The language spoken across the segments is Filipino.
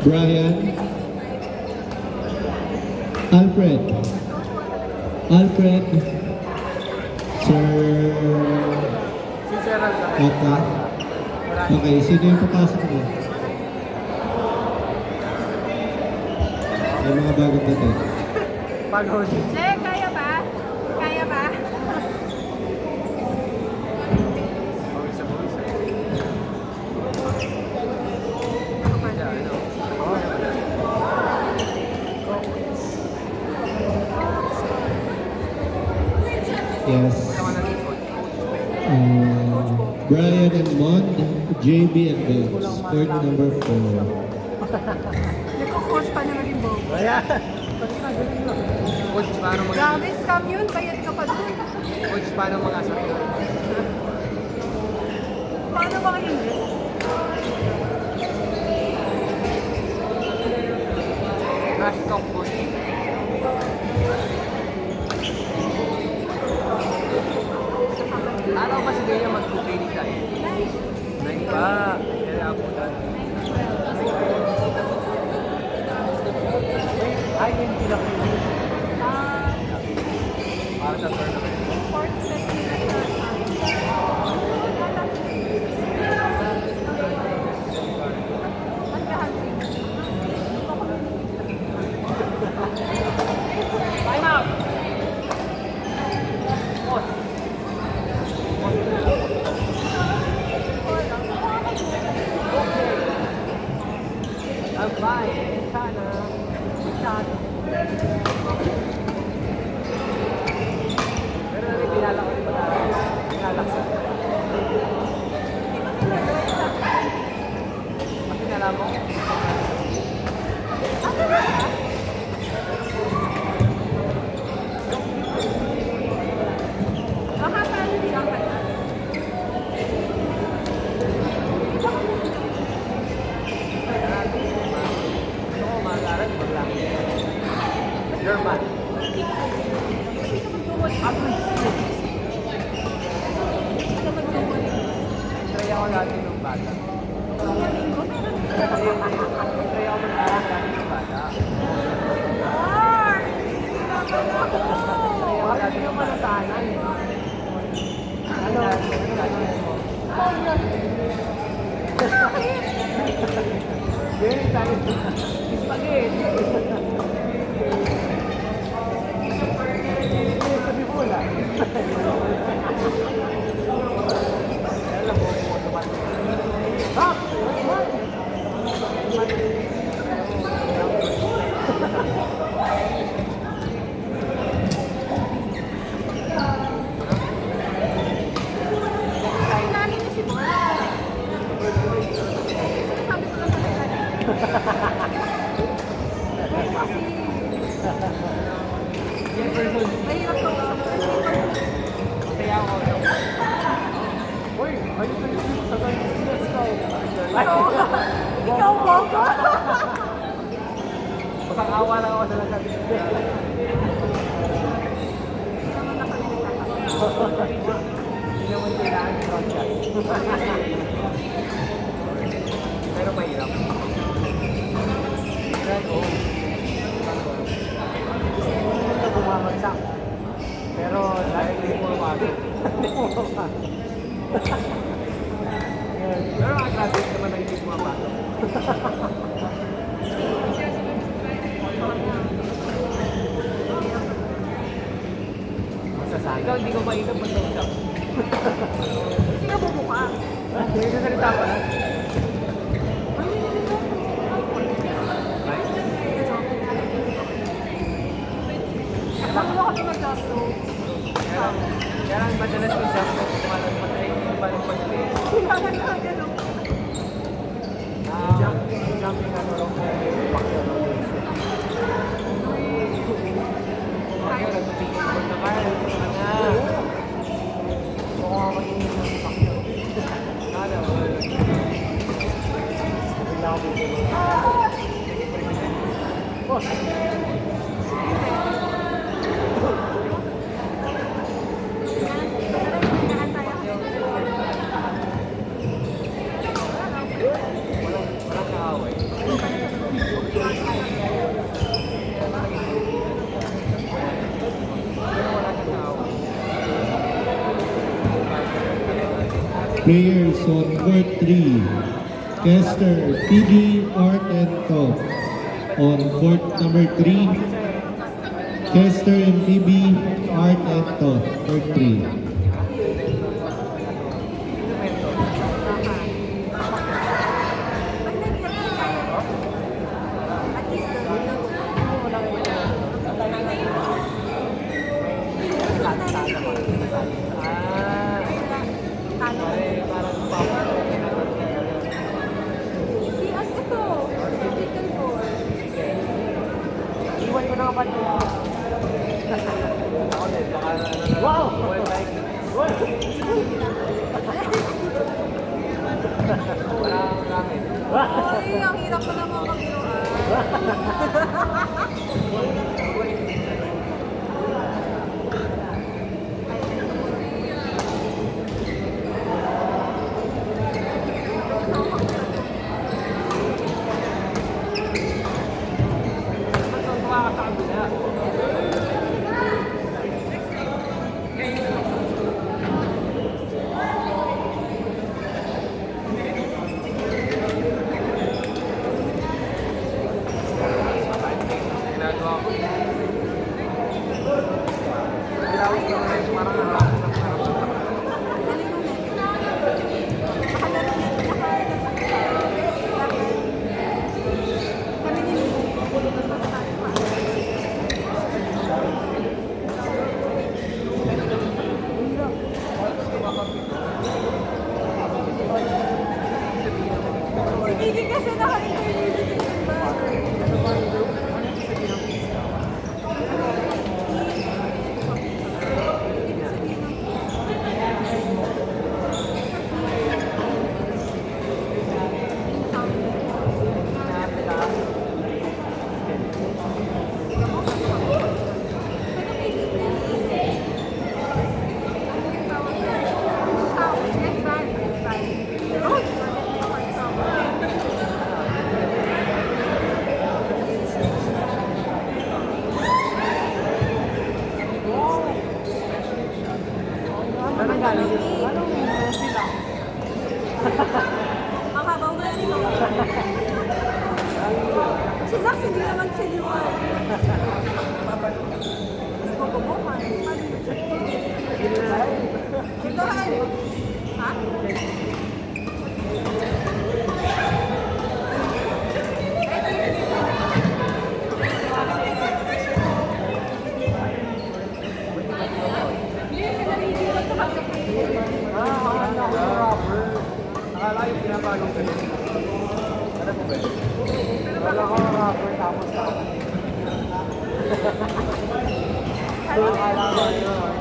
Brian. Alfred. Alfred. Sir Si Gerald lang. Ata. Okay, sino yung papasok mo? Yung mga bagong dating. Pagod. Che, kaya ba? Kaya ba? Pawis sa pawis. Kaya ano? Yes. Brian and Mond, JB and Bills. Court number 4. Nagko-coach pa naman yung Bob. Ayan. Coach, paano mag- Grabe, scam yun. Bayad ka pa dun. Coach, paano mag-asar yun? Paano ba English? Crash talk, coach. Ano ba si Gaya mag-play ni tayo? Nine ba? Kaya ako dati. Ay, yung pinaka para sa tournament. Fourth set nila sa Time out! Pause. Bye. Sana. Sana. Pero pinala ko rin ba? Pinalaksan. Ang pinala mo? baka paano siya ka na? Gusto ko mag-aaral, mag-laki. German. Try ako dati nung bata. Try ako mag-aaral dati nung bata. Try ako dati nung bata. Ano? Very tayo. Spaghetti. Sabi mo wala. Alam mo, Hop! Ay, namin na si Bob. Sinasabi ko lang sa kanila. Kasi mahirap ko sa Kaya ako. Uy, ayos na yun sa ganyan ikaw ba? Pasang-awa lang ako sa lagat. Hindi naman kailangan yung broadcast. Pero mahirap. Pero, hindi na bumamagsak. Pero dahil hindi mo lumabit. Pero ang graduate naman na hindi bumapasok. Ikaw hindi ko mainam pag nag-stop. Hindi ka bumuka. May sasalita pa na. Paano ka pinag-gasto? Kaya lang madalas yung jump ko kumalang mag-training pa ng pag-play. Kailangan ka gano'n. Jumping ano lang po yung pakyo ng pakyo, nagpapigil ko na kayo. Mukha ka mag-inig ng pakyo. Nada, wala. Bigla ako dito. Boss! Walang kaaway. Players on court 3, Kester PB Art and Top. On court number 3, Kester and PB Art and Top, court 3. Pag nag-get na tayo, at least Parang power. si as ito, physical core. Iwan ko na kapag ako din, baka wow! Wala akong langit. Ay, ang hirap ko naman mag-iwan. Ginagawa ko. Ilawin ko na yung parang nakakasap na. Galing mo na. Nakalaro na. Kami din. Si Gigi kasi naka-interview dito yung ba? Anong galing yun? Anong sila? Ang habaw nga nito. Si Zax, hindi naman siliwan. Mas mabubukan. Ito, Han. Ha? Akala ko rapper. Akala yung pinapalong ka din. Alam mo ba? Akala ko rapper tapos ka. Akala ko yun.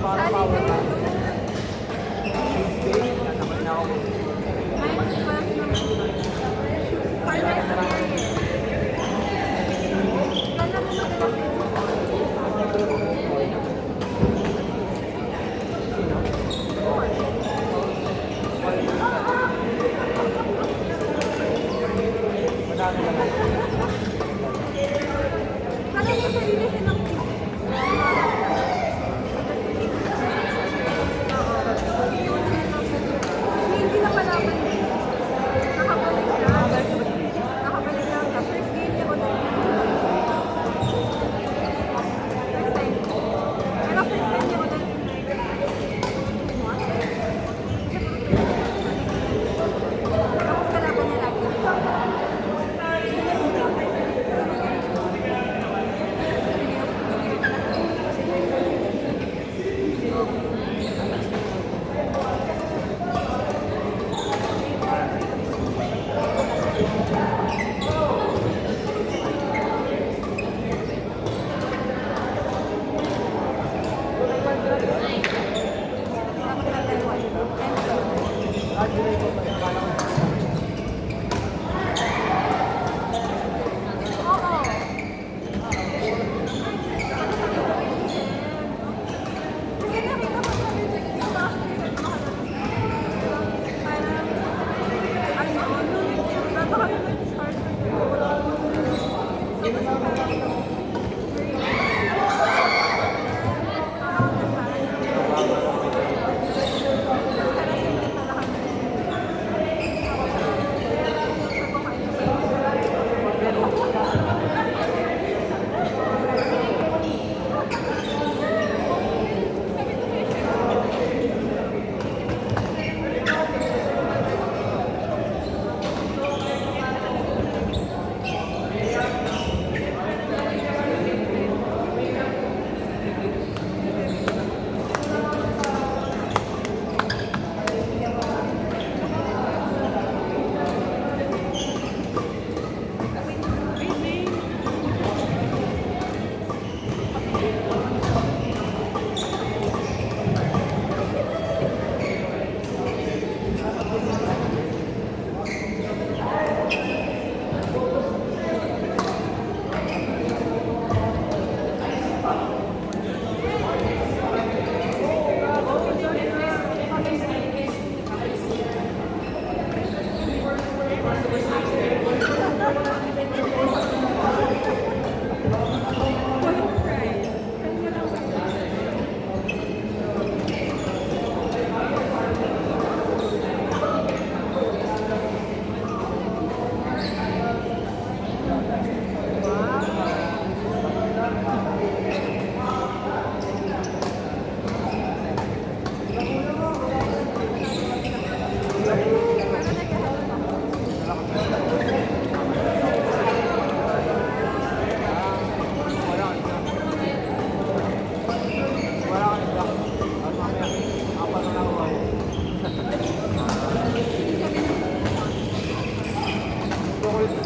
Parang Sali power kayo. lang. Tuesday, natakot na ako. Madami na lang. Parang yung sarili silang hindi na palaban din. Nakabalik na. Nakabalik na. First game niya ko na. First time. Pero first time niya ko na. Tapos kalaban niya lagi. Mahal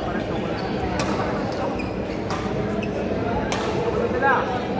pa rin chocolate. Sila.